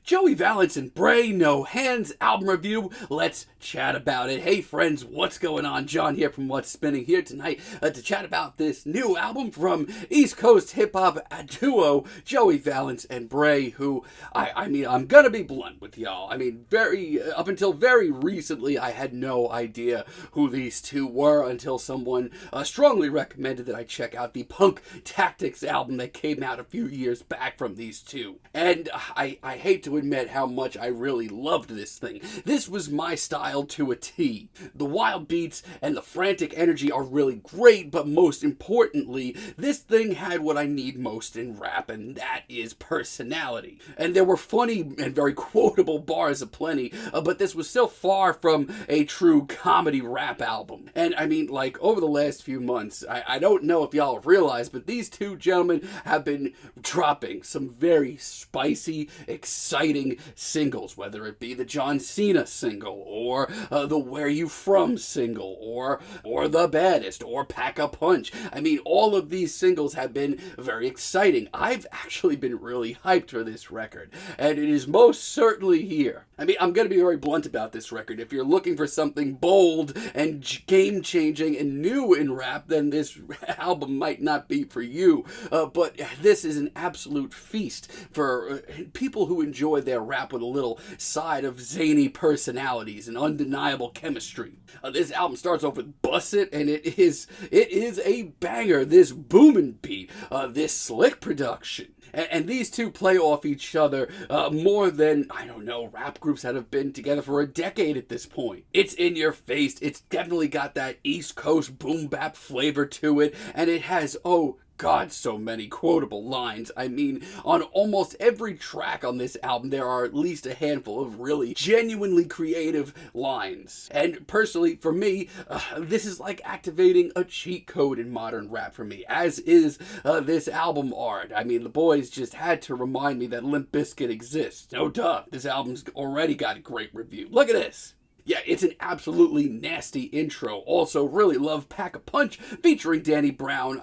Joey Valence and Brae, No Hands album review. Let's chat about it. Hey friends, what's going on? John here from What's Spinning here tonight to chat about this new album from East Coast hip hop duo Joey Valence and Brae, who I'm gonna be blunt with y'all. Up until very recently, I had no idea who these two were until someone strongly recommended that I check out the Punk Tactics album that came out a few years back from these two. And I hate to admit how much I really loved this thing. This was my style to a T. The wild beats and the frantic energy are really great, but most importantly, this thing had what I need most in rap, and that is personality. And there were funny and very quotable bars aplenty, but this was still far from a true comedy rap album. And over the last few months, I don't know if y'all have realized, but these two gentlemen have been dropping some very spicy, exciting singles, whether it be the John Cena single, or the Where You From single, or the Baddest, or Pack-a-Punch. All of these singles have been very exciting. I've actually been really hyped for this record, and it is most certainly here. I'm going to be very blunt about this record. If you're looking for something bold and game-changing and new in rap, then this album might not be for you. But this is an absolute feast for people who enjoy their rap with a little side of zany personalities and undeniable chemistry. This album starts off with BUSSIT, and it is a banger. This booming beat, this slick production. And these two play off each other more than, rap groups that have been together for a decade at this point. It's in your face. It's definitely got that East Coast boom bap flavor to it. And it has, God, so many quotable lines. On almost every track on this album, there are at least a handful of really genuinely creative lines. And personally, for me, this is like activating a cheat code in modern rap for me, as is this album art. The boys just had to remind me that Limp Bizkit exists. No duh, this album's already got a great review. Look at this. Yeah, it's an absolutely nasty intro. Also, really love Pack-a-Punch featuring Danny Brown.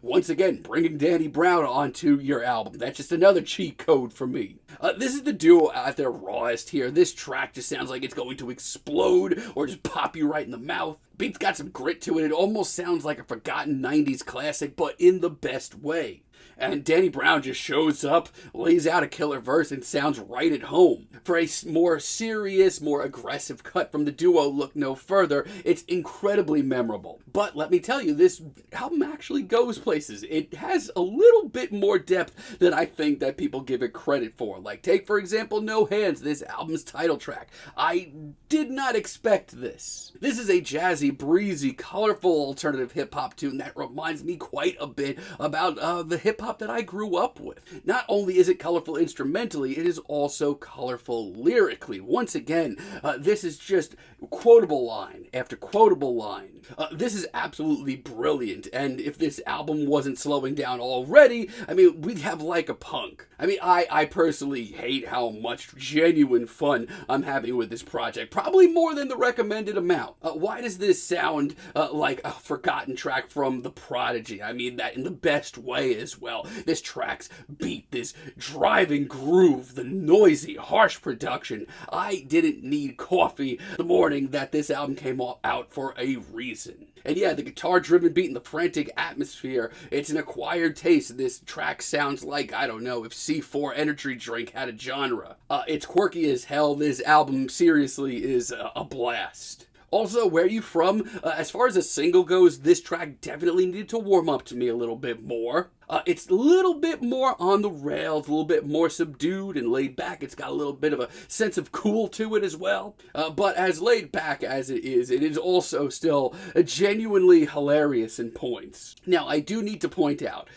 Once again, bringing Danny Brown onto your album. That's just another cheat code for me. This is the duo at their rawest here. This track just sounds like it's going to explode or just pop you right in the mouth. Beat's got some grit to it. It almost sounds like a forgotten 90s classic, but in the best way. And Danny Brown just shows up, lays out a killer verse, and sounds right at home. For a more serious, more aggressive cut from the duo, look no further. It's incredibly memorable. But let me tell you, this album actually goes places. It has a little bit more depth than I think that people give it credit for. Like, take, for example, No Hands, this album's title track. I did not expect this. This is a jazzy, breezy, colorful alternative hip-hop tune that reminds me quite a bit about the hip-hop that I grew up with. Not only is it colorful instrumentally, it is also colorful lyrically. Once again, this is just quotable line after quotable line. This is absolutely brilliant, and if this album wasn't slowing down already, we'd have Like a Punk. I personally hate how much genuine fun I'm having with this project, probably more than the recommended amount. Why does this sound like a forgotten track from The Prodigy? That in the best way as well. This track's beat, this driving groove, the noisy, harsh production. I didn't need coffee the morning that this album came out for a reason. And yeah, the guitar-driven beat and the frantic atmosphere, it's an acquired taste. This track sounds like, if C4 Energy Drink had a genre. It's quirky as hell. This album seriously is a blast. Also, Where You From? As far as a single goes, this track definitely needed to warm up to me a little bit more. It's a little bit more on the rails, a little bit more subdued and laid back. It's got a little bit of a sense of cool to it as well. But as laid back as it is also still genuinely hilarious in points. Now, I do need to point out,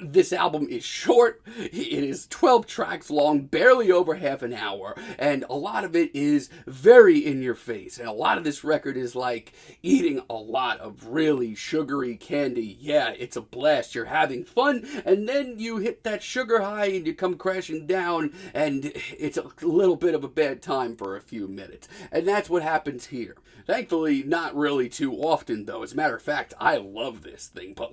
this album is short. It is 12 tracks long, barely over half an hour, and a lot of it is very in your face. And a lot of this record is like eating a lot of really sugary candy. Yeah, it's a blast. You're having fun, and then you hit that sugar high and you come crashing down, and it's a little bit of a bad time for a few minutes. And that's what happens here. Thankfully, not really too often, though. As a matter of fact, I love this thing, but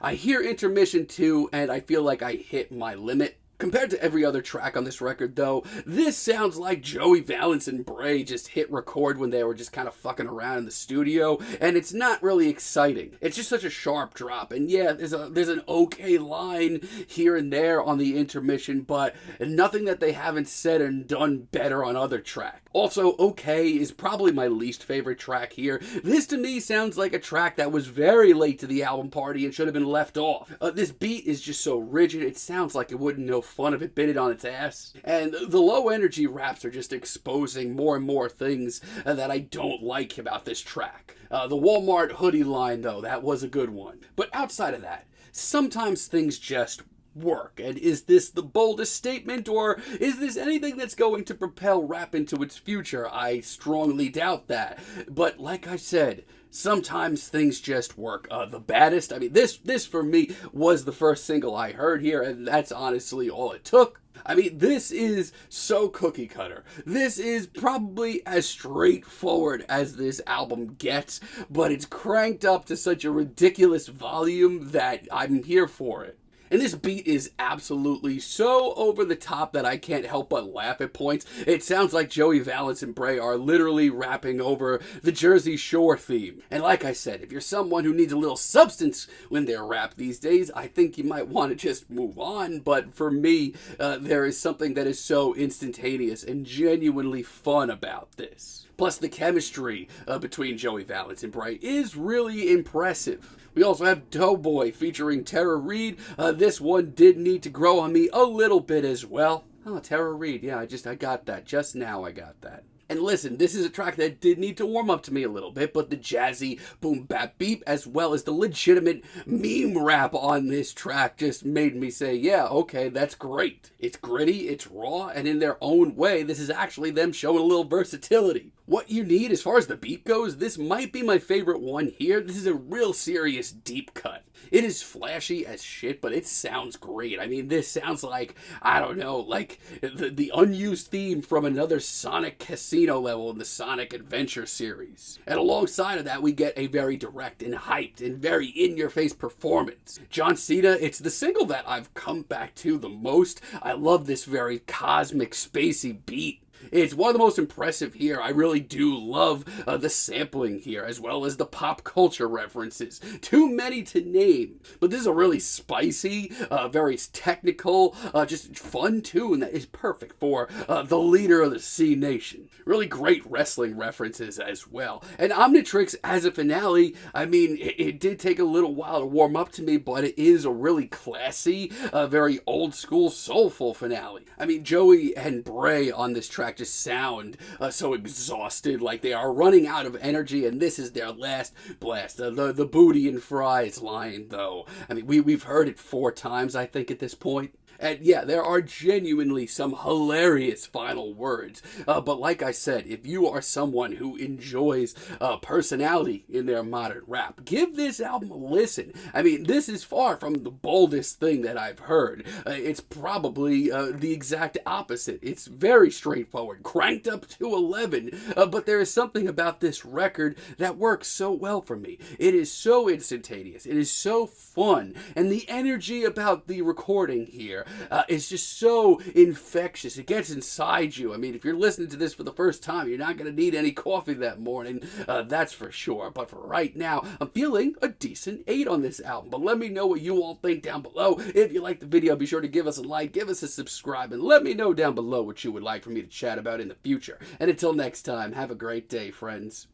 I hear intermission 2, and I feel like I hit my limit. Compared to every other track on this record, though, this sounds like Joey Valence and Brae just hit record when they were just kind of fucking around in the studio, and it's not really exciting. It's just such a sharp drop, and yeah, there's an okay line here and there on the intermission, but nothing that they haven't said and done better on other tracks. Also, okay is probably my least favorite track here. This to me sounds like a track that was very late to the album party and should have been left off. This beat is just so rigid, it sounds like it wouldn't know fun if it bit it on its ass. And the low energy raps are just exposing more and more things that I don't like about this track. The Walmart hoodie line, though, that was a good one. But outside of that, sometimes things just work. And is this the boldest statement, or is this anything that's going to propel rap into its future? I strongly doubt that. But like I said, sometimes things just work. The Baddest, I mean, this for me was the first single I heard here, and that's honestly all it took. I mean, this is so cookie cutter. This is probably as straightforward as this album gets, but it's cranked up to such a ridiculous volume that I'm here for it. And this beat is absolutely so over the top that I can't help but laugh at points. It sounds like Joey Valence and Brae are literally rapping over the Jersey Shore theme. And like I said, if you're someone who needs a little substance when they're rap these days, I think you might want to just move on. But for me, there is something that is so instantaneous and genuinely fun about this. Plus, the chemistry between Joey Valence and Brae is really impressive. We also have Doughboy featuring Tara Reid. This one did need to grow on me a little bit as well. Oh, Tara Reid, yeah, I got that. Just now I got that. And listen, this is a track that did need to warm up to me a little bit, but the jazzy boom bap beep as well as the legitimate meme rap on this track just made me say, yeah, okay, that's great. It's gritty, it's raw, and in their own way, this is actually them showing a little versatility. What you need as far as the beat goes, this might be my favorite one here. This is a real serious deep cut. It is flashy as shit, but it sounds great. I mean, this sounds like, I don't know, like the unused theme from another Sonic Casino level in the Sonic Adventure series. And alongside of that, we get a very direct and hyped and very in-your-face performance. John Cena, it's the single that I've come back to the most. I love this very cosmic, spacey beat. It's one of the most impressive here. I really do love the sampling here, as well as the pop culture references. Too many to name. But this is a really spicy, very technical, just fun tune that is perfect for the leader of the C Nation. Really great wrestling references as well. And OMNITRIX as a finale, I mean, it did take a little while to warm up to me, but it is a really classy, very old school, soulful finale. I mean, Joey and Brae on this track just sound so exhausted, like they are running out of energy, and this is their last blast. The booty and fries line, though, I mean, we've heard it 4 times, I think, at this point. And yeah, there are genuinely some hilarious final words. But like I said, if you are someone who enjoys personality in their modern rap, give this album a listen. I mean, this is far from the boldest thing that I've heard. It's probably the exact opposite. It's very straightforward, cranked up to 11. But there is something about this record that works so well for me. It is so instantaneous. It is so fun. And the energy about the recording here is just so infectious. It gets inside you. I mean, if you're listening to this for the first time, you're not going to need any coffee that morning, that's for sure. But for right now, I'm feeling a decent 8 on this album. But let me know what you all think down below. If you like the video, be sure to give us a like, give us a subscribe, and let me know down below what you would like for me to chat about in the future. And until next time, have a great day, friends.